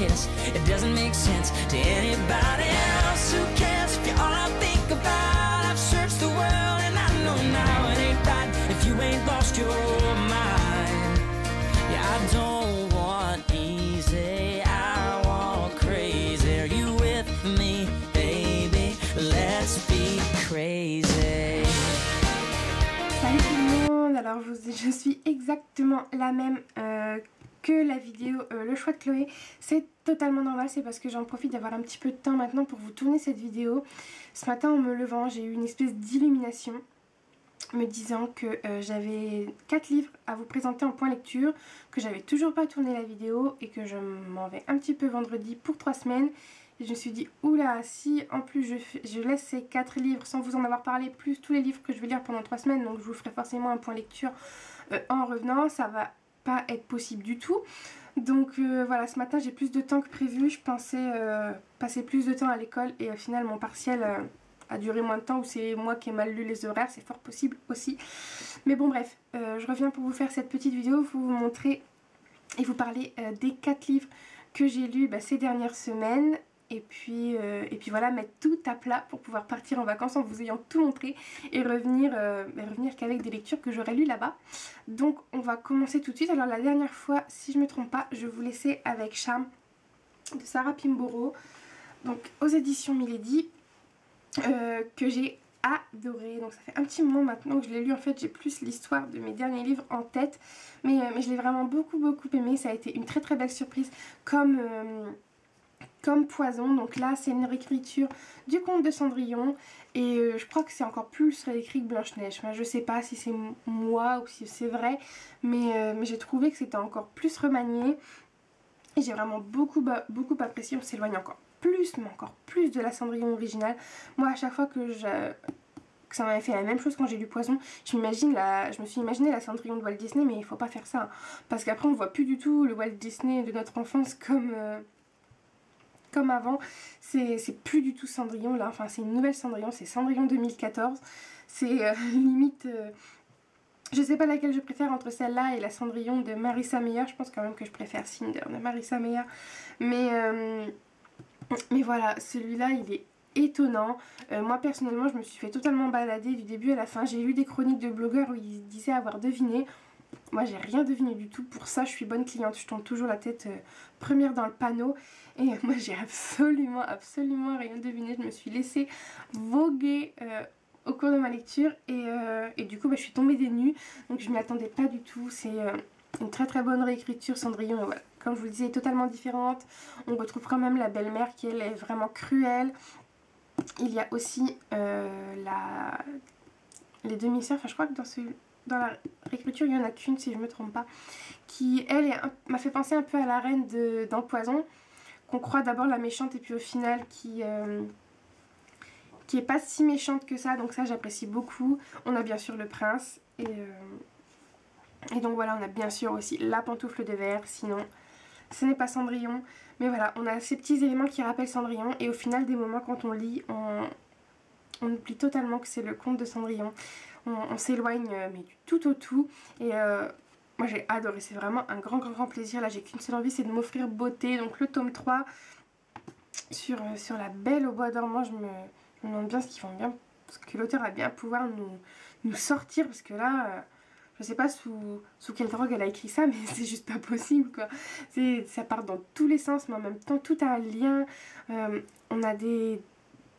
kiss. It doesn't make sense to anybody else. Who cares if you're all I think about? I've searched the world and I know now it ain't right if you ain't lost your mind. Yeah, I don't want easy, I want crazy. Are you with me, baby? Let's be crazy. Salut tout le monde, alors je suis exactement la même que la vidéo le choix de Chloé. C'est totalement normal, c'est parce que j'en profite d'avoir un petit peu de temps maintenant pour vous tourner cette vidéo. Ce matin en me levant, j'ai eu une espèce d'illumination me disant que j'avais 4 livres à vous présenter en point lecture, que j'avais toujours pas tourné la vidéo et que je m'en vais un petit peu vendredi pour 3 semaines. Et je me suis dit, oula, si en plus je laisse ces 4 livres sans vous en avoir parlé, plus tous les livres que je vais lire pendant 3 semaines, donc je vous ferai forcément un point lecture en revenant, ça va pas être possible du tout. Donc voilà, ce matin j'ai plus de temps que prévu, je pensais passer plus de temps à l'école et au final mon partiel a duré moins de temps, ou c'est moi qui ai mal lu les horaires, c'est fort possible aussi. Mais bon bref, je reviens pour vous faire cette petite vidéo, pour vous montrer et vous parler des 4 livres que j'ai lus ces dernières semaines. Et puis voilà, mettre tout à plat pour pouvoir partir en vacances en vous ayant tout montré et revenir qu'avec des lectures que j'aurais lues là-bas. Donc on va commencer tout de suite. Alors la dernière fois, si je ne me trompe pas, je vous laissais avec Charme de Sarah Pinborough, donc aux éditions Milady, que j'ai adoré. Donc ça fait un petit moment maintenant que je l'ai lu. En fait j'ai plus l'histoire de mes derniers livres en tête, mais je l'ai vraiment beaucoup aimé. Ça a été une très belle surprise comme Poison. Donc là c'est une réécriture du conte de Cendrillon et je crois que c'est encore plus réécrit que Blanche-Neige. Enfin, je sais pas si c'est moi ou si c'est vrai, mais j'ai trouvé que c'était encore plus remanié et j'ai vraiment beaucoup apprécié. On s'éloigne encore plus de la Cendrillon originale. Moi à chaque fois que ça m'avait fait la même chose quand j'ai lu Poison, je me suis imaginé la Cendrillon de Walt Disney, mais il faut pas faire ça, hein, parce qu'après on voit plus du tout le Walt Disney de notre enfance comme avant. C'est plus du tout Cendrillon là, enfin c'est une nouvelle Cendrillon, c'est Cendrillon 2014. C'est limite je sais pas laquelle je préfère entre celle-là et la Cendrillon de Marissa Meyer. Je pense quand même que je préfère Cinder de Marissa Meyer, mais voilà, celui-là il est étonnant. Moi personnellement je me suis fait totalement balader du début à la fin. J'ai lu des chroniques de blogueurs où ils disaient avoir deviné. Moi j'ai rien deviné du tout. Pour ça je suis bonne cliente, je tombe toujours la tête première dans le panneau. Et moi j'ai absolument rien deviné. Je me suis laissée voguer au cours de ma lecture et du coup je suis tombée des nues. Donc je m'y attendais pas du tout. C'est une très bonne réécriture. Cendrillon, voilà, comme je vous le disais, est totalement différente. On retrouve quand même la belle-mère qui elle est vraiment cruelle. Il y a aussi les demi-sœurs, enfin je crois que dans la réécriture il n'y en a qu'une si je ne me trompe pas, qui elle m'a fait penser un peu à la reine dans Poison, qu'on croit d'abord la méchante et puis au final qui est pas si méchante que ça, donc ça j'apprécie beaucoup. On a bien sûr le prince et donc voilà, on a bien sûr aussi la pantoufle de verre, sinon ce n'est pas Cendrillon. Mais voilà, on a ces petits éléments qui rappellent Cendrillon et au final des moments quand on lit, on oublie totalement que c'est le conte de Cendrillon. On s'éloigne mais du tout au tout et moi j'ai adoré, c'est vraiment un grand plaisir. Là j'ai qu'une seule envie, c'est de m'offrir Beauté, donc le tome 3 sur la Belle au bois dormant. Je me demande bien ce que l'auteur va bien pouvoir nous sortir, parce que là je sais pas sous quelle drogue elle a écrit ça, mais c'est juste pas possible quoi. Ça part dans tous les sens, mais en même temps tout a un lien. On a des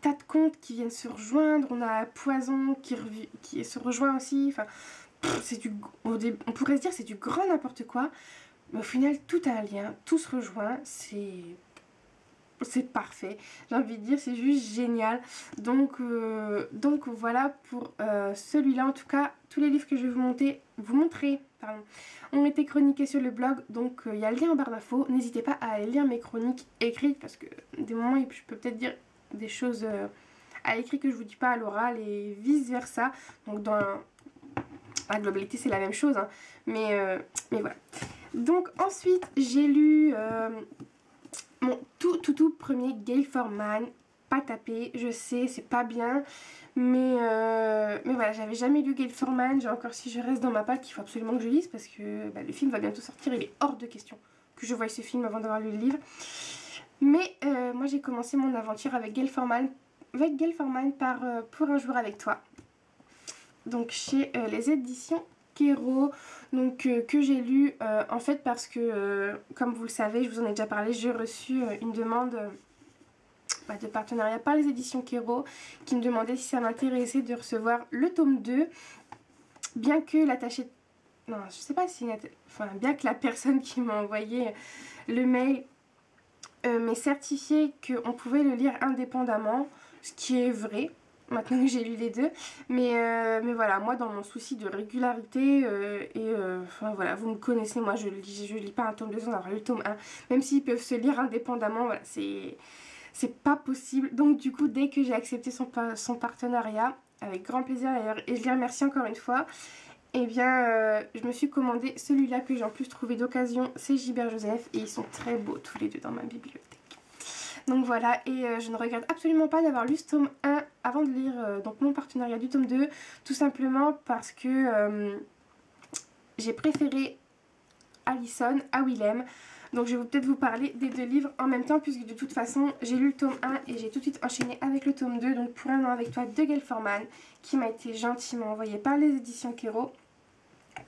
tas de contes qui viennent se rejoindre, on a Poison qui se rejoint aussi. Enfin, on pourrait se dire c'est du grand n'importe quoi, mais au final tout a un lien, tout se rejoint, c'est parfait, j'ai envie de dire, c'est juste génial. Donc voilà pour celui-là. En tout cas, tous les livres que je vais vous montrer ont été chroniqués sur le blog, donc il y a le lien en barre d'infos. N'hésitez pas à aller lire mes chroniques écrites, parce que des moments je peux peut-être dire des choses à l'écrit que je vous dis pas à l'oral et vice versa. Donc dans la globalité c'est la même chose, hein. mais voilà. Donc ensuite j'ai lu mon tout premier Gale Forman. Pas tapé, je sais, c'est pas bien, mais voilà, j'avais jamais lu Gale Forman. J'ai encore Si je reste dans ma patte qu'il faut absolument que je lise, parce que le film va bientôt sortir. Il est hors de question que je voie ce film avant d'avoir lu le livre. Mais moi j'ai commencé mon aventure avec Gail Forman par Pour un jour avec toi. Donc chez les éditions Kero, donc que j'ai lu en fait parce que comme vous le savez, je vous en ai déjà parlé, j'ai reçu une demande de partenariat par les éditions Kero qui me demandait si ça m'intéressait de recevoir le tome 2, bien que l'attaché... Non, je sais pas si... Enfin, bien que la personne qui m'a envoyé le mail m'ait certifié qu'on pouvait le lire indépendamment, ce qui est vrai, maintenant que j'ai lu les deux. Mais voilà, moi dans mon souci de régularité, enfin voilà, vous me connaissez, moi je lis pas un tome 2 sans avoir lu le tome 1, même s'ils peuvent se lire indépendamment, voilà, c'est pas possible. Donc du coup, dès que j'ai accepté son partenariat, avec grand plaisir d'ailleurs, et je les remercie encore une fois, et bien je me suis commandé celui-là que j'ai en plus trouvé d'occasion, c'est Gilbert Joseph, et ils sont très beaux tous les deux dans ma bibliothèque. Donc voilà, et je ne regrette absolument pas d'avoir lu ce tome 1 avant de lire donc mon partenariat du tome 2, tout simplement parce que j'ai préféré Alison à Willem. Donc je vais peut-être vous parler des deux livres en même temps, puisque de toute façon j'ai lu le tome 1 et j'ai tout de suite enchaîné avec le tome 2, donc Pour un an avec toi de Gail Forman, qui m'a été gentiment envoyé par les éditions Kero.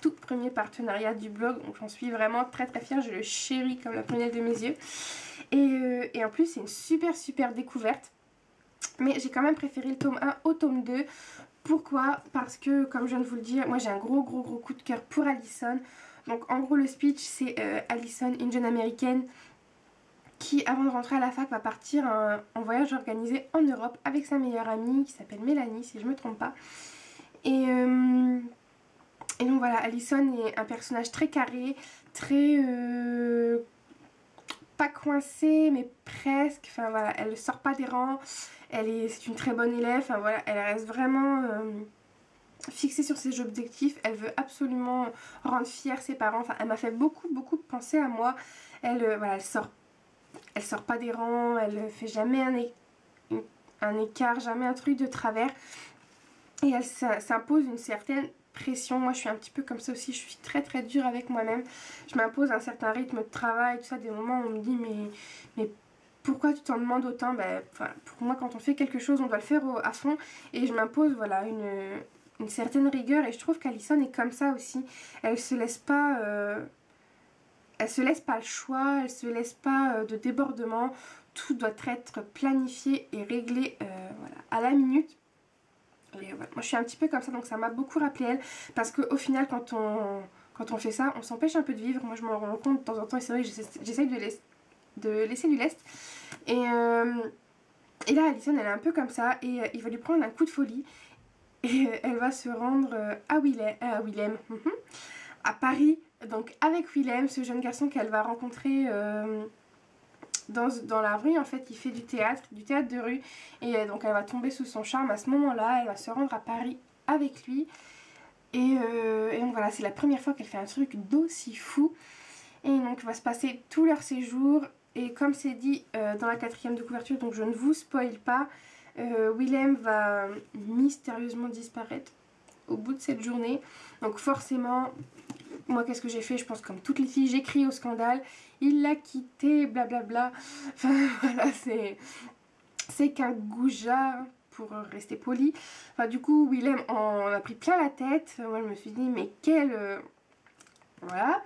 Tout premier partenariat du blog, donc j'en suis vraiment très très fière, je le chéris comme la prunelle de mes yeux. Et en plus c'est une super découverte, mais j'ai quand même préféré le tome 1 au tome 2. Pourquoi? Parce que comme je viens de vous le dire, moi j'ai un gros coup de cœur pour Alison. Donc en gros le speech c'est Alison, une jeune américaine qui avant de rentrer à la fac va partir en voyage organisé en Europe avec sa meilleure amie qui s'appelle Mélanie si je me trompe pas. Et donc voilà, Alison est un personnage très carré, très... pas coincée mais presque, enfin voilà, elle sort pas des rangs, c'est une très bonne élève, enfin voilà, elle reste vraiment fixée sur ses objectifs, elle veut absolument rendre fiers ses parents, enfin elle m'a fait beaucoup penser à moi. Voilà, elle sort pas des rangs, elle fait jamais un écart, jamais un truc de travers, et elle s'impose une certaine pression. Moi je suis un petit peu comme ça aussi, je suis très dure avec moi-même, je m'impose un certain rythme de travail, tout ça, des moments où on me dit mais pourquoi tu t'en demandes autant? Pour moi quand on fait quelque chose on doit le faire à fond, et je m'impose voilà une certaine rigueur, et je trouve qu'Alison est comme ça aussi, elle se laisse pas le choix, elle se laisse pas de débordement, tout doit être planifié et réglé voilà, à la minute. Et voilà, moi je suis un petit peu comme ça, donc ça m'a beaucoup rappelé elle, parce qu'au final quand on fait ça, on s'empêche un peu de vivre. Moi je m'en rends compte de temps en temps, et c'est vrai que j'essaye de laisser du lest. Et là Alison elle est un peu comme ça, et il va lui prendre un coup de folie, et elle va se rendre à Willem, à Paris, donc avec Willem, ce jeune garçon qu'elle va rencontrer dans la rue. En fait il fait du théâtre de rue, et donc elle va tomber sous son charme à ce moment là, elle va se rendre à Paris avec lui, et donc voilà, c'est la première fois qu'elle fait un truc d'aussi fou, et donc va se passer tout leur séjour, et comme c'est dit dans la 4e de couverture, donc je ne vous spoil pas, Willem va mystérieusement disparaître au bout de cette journée. Donc forcément, moi qu'est-ce que j'ai fait? Je pense comme toutes les filles, j'ai crié au scandale, il l'a quitté, blablabla. Enfin voilà, c'est qu'un goujat pour rester poli. Enfin du coup Willem en a pris plein la tête. Moi je me suis dit mais quelle... voilà.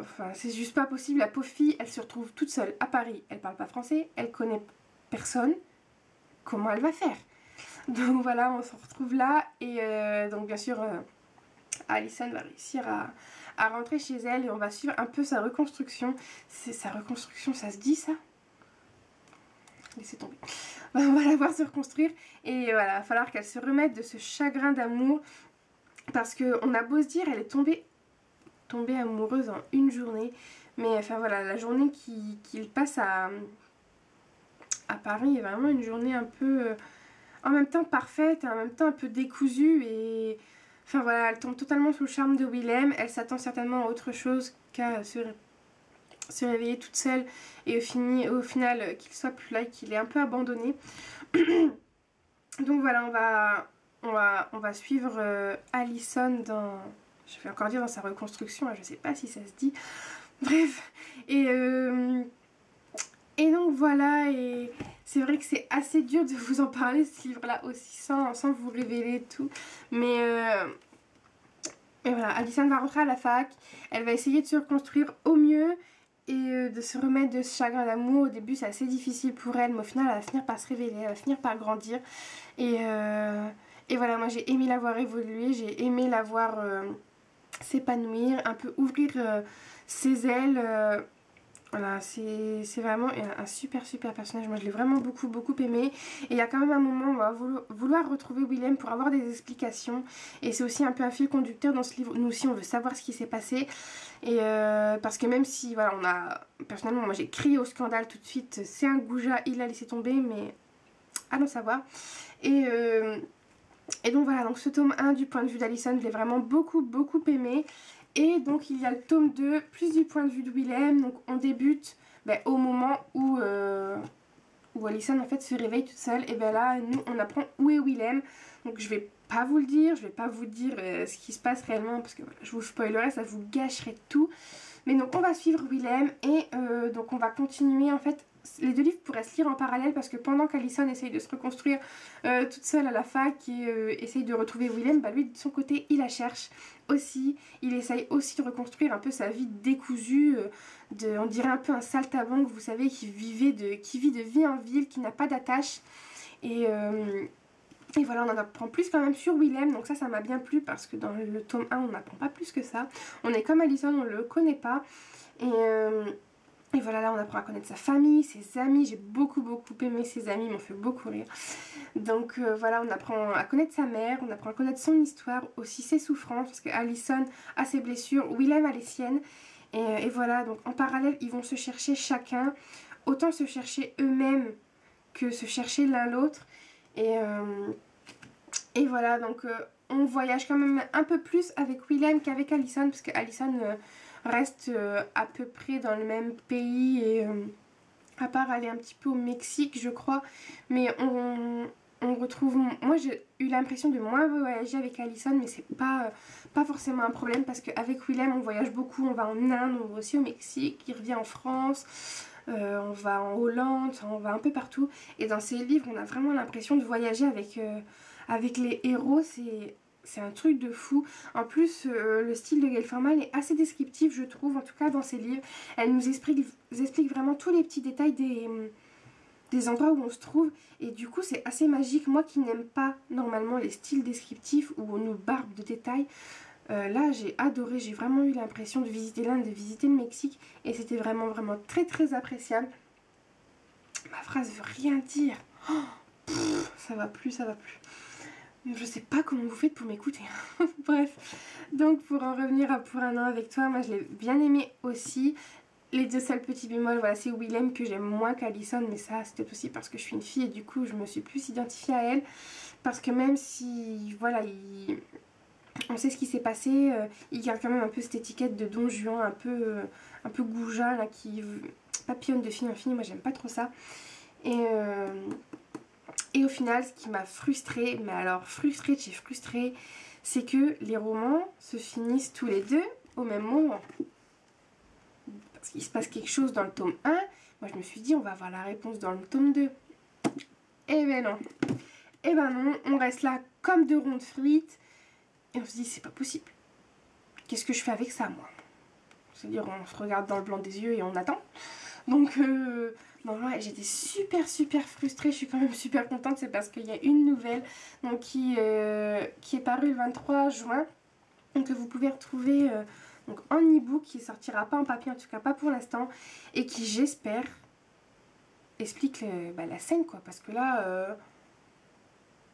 Enfin c'est juste pas possible, la pauvre fille elle se retrouve toute seule à Paris, elle parle pas français, elle connaît personne. Comment elle va faire? Donc voilà, on se retrouve là, et donc bien sûr Alison va réussir à rentrer chez elle, et on va suivre un peu sa reconstruction. C'est sa reconstruction, ça se dit ça? Laissez tomber. On va la voir se reconstruire, et voilà, il va falloir qu'elle se remette de ce chagrin d'amour, parce qu'on a beau se dire elle est tombée amoureuse en une journée, mais enfin voilà, la journée qu'il passe à Paris est vraiment une journée un peu en même temps parfaite et en même temps un peu décousue, et enfin voilà, elle tombe totalement sous le charme de Willem. Elle s'attend certainement à autre chose qu'à se réveiller toute seule, et au final qu'il soit plus là et qu'il est un peu abandonné. Donc voilà, on va suivre Alison dans, je vais encore dire dans sa reconstruction, je sais pas si ça se dit. Bref, et donc voilà, et c'est vrai que c'est assez dur de vous en parler, ce livre-là aussi, sans vous révéler tout. Mais et voilà, Alyson va rentrer à la fac, elle va essayer de se reconstruire au mieux et de se remettre de ce chagrin d'amour. Au début, c'est assez difficile pour elle, mais au final, elle va finir par se révéler, elle va finir par grandir. Et voilà, moi j'ai aimé la voir évoluer, j'ai aimé la voir s'épanouir, un peu ouvrir ses ailes. Voilà, c'est vraiment un super personnage. Moi je l'ai vraiment beaucoup aimé. Et il y a quand même un moment où on va vouloir retrouver Willem pour avoir des explications. Et c'est aussi un peu un fil conducteur dans ce livre. Nous aussi on veut savoir ce qui s'est passé. Et parce que même si, voilà, on a... Personnellement, moi j'ai crié au scandale tout de suite. C'est un goujat, il a laissé tomber, mais allons savoir. Et donc voilà, donc ce tome 1 du point de vue d'Alyson, je l'ai vraiment beaucoup aimé. Et donc il y a le tome 2, plus du point de vue de Willem. Donc on débute au moment où Alyson en fait se réveille toute seule. Et bien là, nous on apprend où est Willem. Donc je vais pas vous le dire, je vais pas vous dire ce qui se passe réellement parce que voilà, je vous spoilerai, ça vous gâcherait tout. Mais donc on va suivre Willem et donc on va continuer en fait. Les deux livres pourraient se lire en parallèle parce que pendant qu'Alyson essaye de se reconstruire toute seule à la fac et essaye de retrouver Willem, lui de son côté il la cherche aussi. Il essaye aussi de reconstruire un peu sa vie décousue, on dirait un peu un saltimbanque, vous savez, qui vit de vie en ville, qui n'a pas d'attache. Et voilà, on en apprend plus quand même sur Willem, donc ça m'a bien plu parce que dans le tome 1 on n'apprend pas plus que ça. On est comme Alyson, on ne le connaît pas. Et voilà, là on apprend à connaître sa famille, ses amis. J'ai beaucoup aimé ses amis, ils m'ont fait beaucoup rire. Donc voilà, on apprend à connaître sa mère, on apprend à connaître son histoire, aussi ses souffrances, parce que Alyson a ses blessures, Willem a les siennes. Et voilà, donc en parallèle, ils vont se chercher chacun, autant se chercher eux-mêmes que se chercher l'un l'autre. Et voilà, donc on voyage quand même un peu plus avec Willem qu'avec Alyson, parce que Alyson reste à peu près dans le même pays, et à part aller un petit peu au Mexique, je crois. Mais on retrouve... Moi, j'ai eu l'impression de moins voyager avec Alyson, mais c'est pas forcément un problème, parce qu'avec Willem, on voyage beaucoup. On va en Inde, on va aussi au Mexique, il revient en France... on va en Hollande, on va un peu partout. Et dans ces livres, on a vraiment l'impression de voyager avec les héros. C'est un truc de fou. En plus, le style de Gail Forman est assez descriptif, je trouve, en tout cas dans ses livres. Elle nous explique vraiment tous les petits détails des endroits où on se trouve. Et du coup, c'est assez magique. Moi qui n'aime pas normalement les styles descriptifs où on nous barbe de détails, là j'ai adoré, j'ai vraiment eu l'impression de visiter l'Inde, de visiter le Mexique, et c'était vraiment très appréciable. Ma phrase veut rien dire. Oh, ça va plus. Je sais pas comment vous faites pour m'écouter. Bref, donc pour en revenir à Pour un an avec toi, moi je l'ai bien aimé aussi. Les deux seuls petits bémols, voilà, c'est Willem que j'aime moins qu'Alyson, mais ça c'était aussi parce que je suis une fille et du coup je me suis plus identifiée à elle. Parce que même si, voilà, on sait ce qui s'est passé, il garde quand même un peu cette étiquette de Don Juan, un peu goujat, là, qui papillonne de fille en fille. Moi j'aime pas trop ça. Et au final, ce qui m'a frustrée, mais alors frustrée de chez frustrée, c'est que les romans se finissent tous les deux au même moment. Parce qu'il se passe quelque chose dans le tome 1, moi je me suis dit on va avoir la réponse dans le tome 2. Eh ben non. Eh ben non, on reste là comme deux ronds de frites. Et on se dit c'est pas possible. Qu'est-ce que je fais avec ça moi? C'est-à-dire on se regarde dans le blanc des yeux et on attend. Donc non, ouais, j'étais super frustrée. Je suis quand même super contente. C'est parce qu'il y a une nouvelle donc, qui est parue le 23 juin. Donc que vous pouvez retrouver donc, en e-book, qui sortira pas en papier, en tout cas pas pour l'instant. Et qui j'espère explique la scène quoi. Parce que là...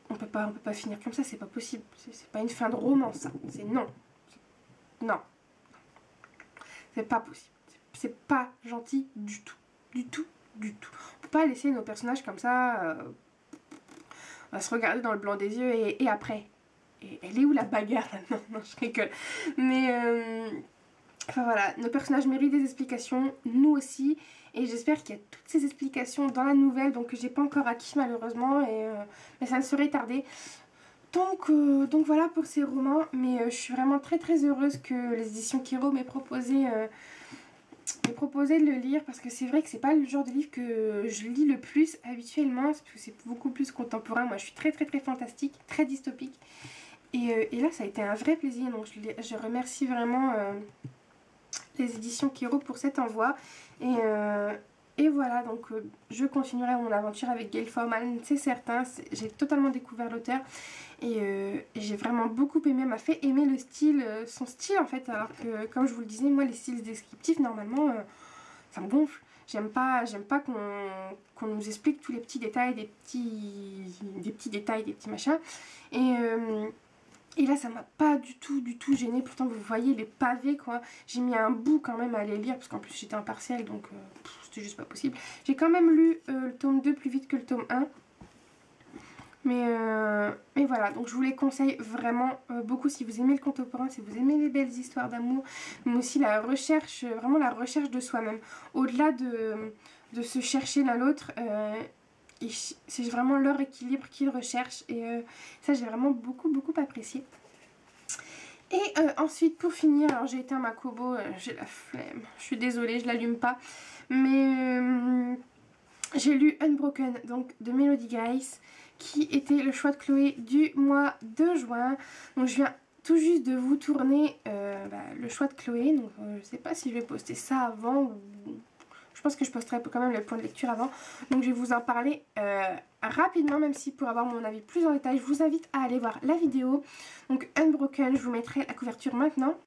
on peut pas finir comme ça, c'est pas possible. C'est pas une fin de roman, ça. C'est non. Non. C'est pas possible. C'est pas gentil du tout. Du tout. On peut pas laisser nos personnages comme ça à se regarder dans le blanc des yeux et après. Et elle est où la bagarre là? Non, je rigole. Mais enfin voilà, nos personnages méritent des explications, nous aussi. Et j'espère qu'il y a toutes ces explications dans la nouvelle, donc que j'ai pas encore acquis malheureusement, mais ça ne serait tardé. Donc voilà pour ces romans, mais je suis vraiment très heureuse que les éditions Kero m'aient proposé proposé de le lire parce que c'est vrai que c'est pas le genre de livre que je lis le plus habituellement, parce que c'est beaucoup plus contemporain. Moi je suis très fantastique, très dystopique. Et là ça a été un vrai plaisir, donc je remercie vraiment les éditions Kero pour cet envoi. Et voilà, donc je continuerai mon aventure avec Gail Forman, c'est certain. J'ai totalement découvert l'auteur et j'ai vraiment beaucoup aimé, m'a fait aimer le style, son style en fait, alors que comme je vous le disais, moi les styles descriptifs normalement ça me gonfle. J'aime pas qu'on nous explique tous les petits détails, des petits détails, des petits machins. Et là ça m'a pas du tout gêné. Pourtant vous voyez les pavés quoi. J'ai mis un bout quand même à les lire parce qu'en plus j'étais en partiel, donc c'était juste pas possible. J'ai quand même lu le tome 2 plus vite que le tome 1. Mais voilà, donc je vous les conseille vraiment beaucoup si vous aimez le contemporain, si vous aimez les belles histoires d'amour, mais aussi la recherche, vraiment la recherche de soi-même. Au-delà de se chercher l'un l'autre, c'est vraiment leur équilibre qu'ils recherchent et ça j'ai vraiment beaucoup apprécié. Et ensuite pour finir, alors j'ai éteint ma Kobo, j'ai la flemme, je suis désolée, je l'allume pas, mais j'ai lu Unbroken donc de Melody Grace, qui était le choix de Chloé du mois de juin. Donc je viens tout juste de vous tourner le choix de Chloé, donc je sais pas si je vais poster ça avant ou... Je pense que je posterai quand même le point de lecture avant. Donc je vais vous en parler rapidement, même si pour avoir mon avis plus en détail, je vous invite à aller voir la vidéo. Donc Unbroken, je vous mettrai la couverture maintenant.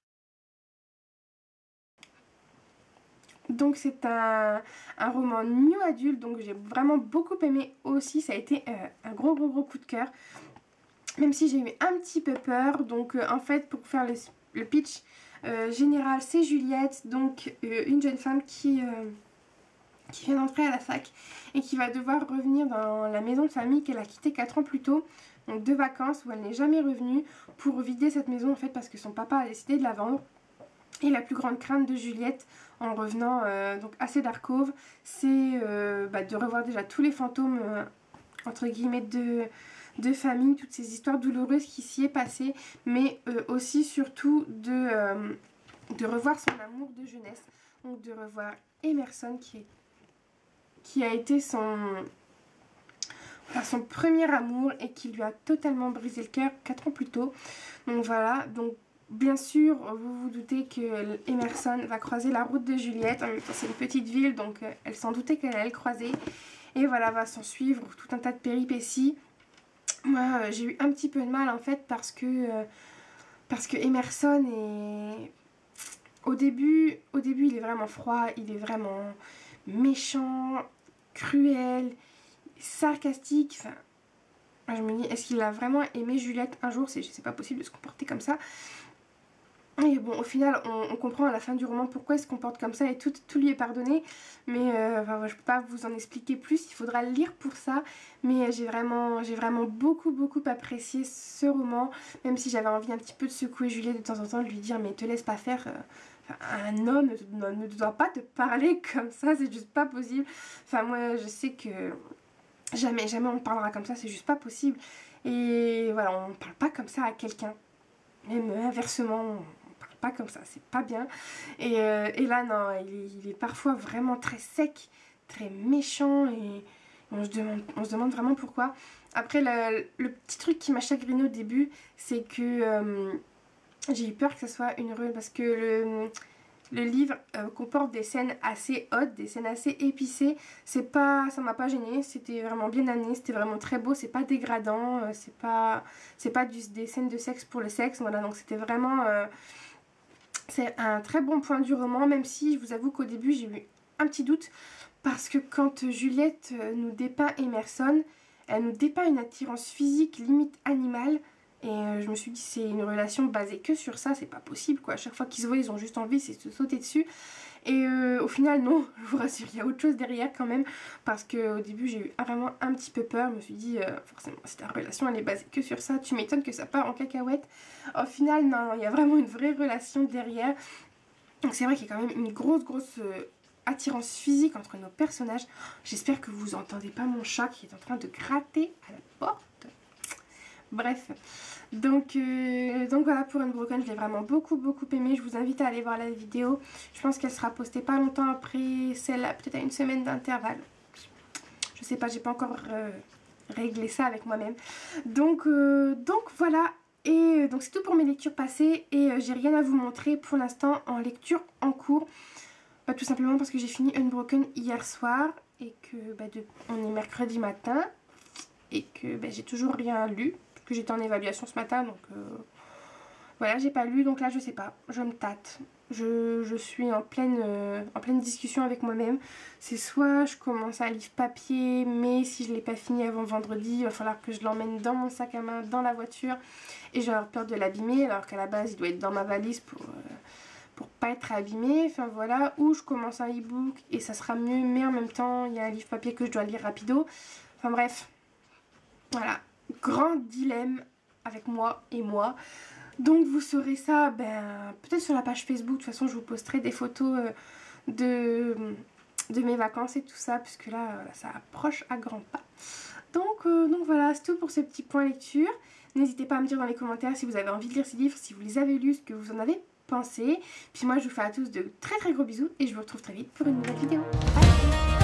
Donc c'est un roman new adulte, donc j'ai vraiment beaucoup aimé aussi. Ça a été un gros coup de cœur. Même si j'ai eu un petit peu peur. Donc en fait, pour faire le pitch général, c'est Juliette, donc une jeune femme qui vient d'entrer à la fac et qui va devoir revenir dans la maison de famille qu'elle a quittée 4 ans plus tôt, donc de vacances, où elle n'est jamais revenue, pour vider cette maison en fait parce que son papa a décidé de la vendre. Et la plus grande crainte de Juliette en revenant donc à Cedar Cove, c'est de revoir déjà tous les fantômes entre guillemets de famille, toutes ces histoires douloureuses qui s'y est passées, mais aussi surtout de revoir son amour de jeunesse, donc de revoir Emerson qui a été son premier amour et qui lui a totalement brisé le cœur 4 ans plus tôt. Donc voilà, donc bien sûr, vous vous doutez que Emerson va croiser la route de Juliette. En même temps, c'est une petite ville, donc elle s'en doutait qu'elle allait le croiser. Et voilà, va s'en suivre tout un tas de péripéties. Moi, j'ai eu un petit peu de mal en fait parce que Emerson est... Au début, il est vraiment froid, il est vraiment méchant, cruel, sarcastique. Enfin, je me dis, est-ce qu'il a vraiment aimé Juliette un jour? C'est pas possible de se comporter comme ça. Et bon, au final, on comprend à la fin du roman pourquoi il se comporte comme ça et tout lui est pardonné. Mais je peux pas vous en expliquer plus, il faudra le lire pour ça. Mais j'ai vraiment beaucoup apprécié ce roman. Même si j'avais envie un petit peu de secouer Juliette de temps en temps, de lui dire mais te laisse pas faire. Un homme ne doit pas te parler comme ça, c'est juste pas possible. Enfin, moi, je sais que jamais on parlera comme ça, c'est juste pas possible. Et voilà, on parle pas comme ça à quelqu'un. Même inversement, on parle pas comme ça, c'est pas bien. Et là, non, il est parfois vraiment très sec, très méchant et on se demande vraiment pourquoi. Après, le petit truc qui m'a chagriné au début, c'est que... j'ai eu peur que ce soit une rue parce que le livre comporte des scènes assez hautes, des scènes assez épicées. Ça m'a pas gêné, c'était vraiment bien amené, c'était vraiment très beau, c'est pas dégradant, c'est pas des scènes de sexe pour le sexe, voilà, donc c'était vraiment... c'est un très bon point du roman, même si je vous avoue qu'au début j'ai eu un petit doute, parce que quand Juliette nous dépeint Emerson, elle nous dépeint une attirance physique limite animale. Et je me suis dit c'est une relation basée que sur ça, c'est pas possible quoi. À chaque fois qu'ils se voient ils ont juste envie c'est de se sauter dessus. Et au final non, je vous rassure, il y a autre chose derrière quand même. Parce qu'au début j'ai eu vraiment un petit peu peur. Je me suis dit forcément si ta relation elle est basée que sur ça, tu m'étonnes que ça part en cacahuète. Au final non, il y a vraiment une vraie relation derrière. Donc c'est vrai qu'il y a quand même une grosse attirance physique entre nos personnages. J'espère que vous entendez pas mon chat qui est en train de gratter à la porte. Bref. Donc voilà, pour Unbroken, je l'ai vraiment beaucoup aimé. Je vous invite à aller voir la vidéo. Je pense qu'elle sera postée pas longtemps après celle-là, peut-être à une semaine d'intervalle. Je sais pas, j'ai pas encore réglé ça avec moi-même. Donc voilà. Et donc c'est tout pour mes lectures passées. Et j'ai rien à vous montrer pour l'instant en lecture en cours. Tout simplement parce que j'ai fini Unbroken hier soir. Et que on est mercredi matin. Et que j'ai toujours rien lu. Parce que j'étais en évaluation ce matin. Donc voilà, j'ai pas lu. Donc là je sais pas, je me tâte. Je suis en pleine discussion avec moi-même. C'est soit je commence un livre papier, mais si je l'ai pas fini avant vendredi, il va falloir que je l'emmène dans mon sac à main, dans la voiture. Et j'ai peur de l'abîmer, alors qu'à la base il doit être dans ma valise pour pas être abîmé. Enfin voilà, ou je commence un e-book et ça sera mieux, mais en même temps il y a un livre papier que je dois lire rapido. Enfin bref, voilà, grand dilemme avec moi et moi. Donc vous saurez ça peut-être sur la page Facebook. De toute façon je vous posterai des photos de mes vacances et tout ça, puisque là ça approche à grands pas. Donc voilà, c'est tout pour ce petit point lecture. N'hésitez pas à me dire dans les commentaires si vous avez envie de lire ces livres, si vous les avez lus, ce que vous en avez pensé. Puis moi je vous fais à tous de très gros bisous et je vous retrouve très vite pour une nouvelle vidéo. Bye.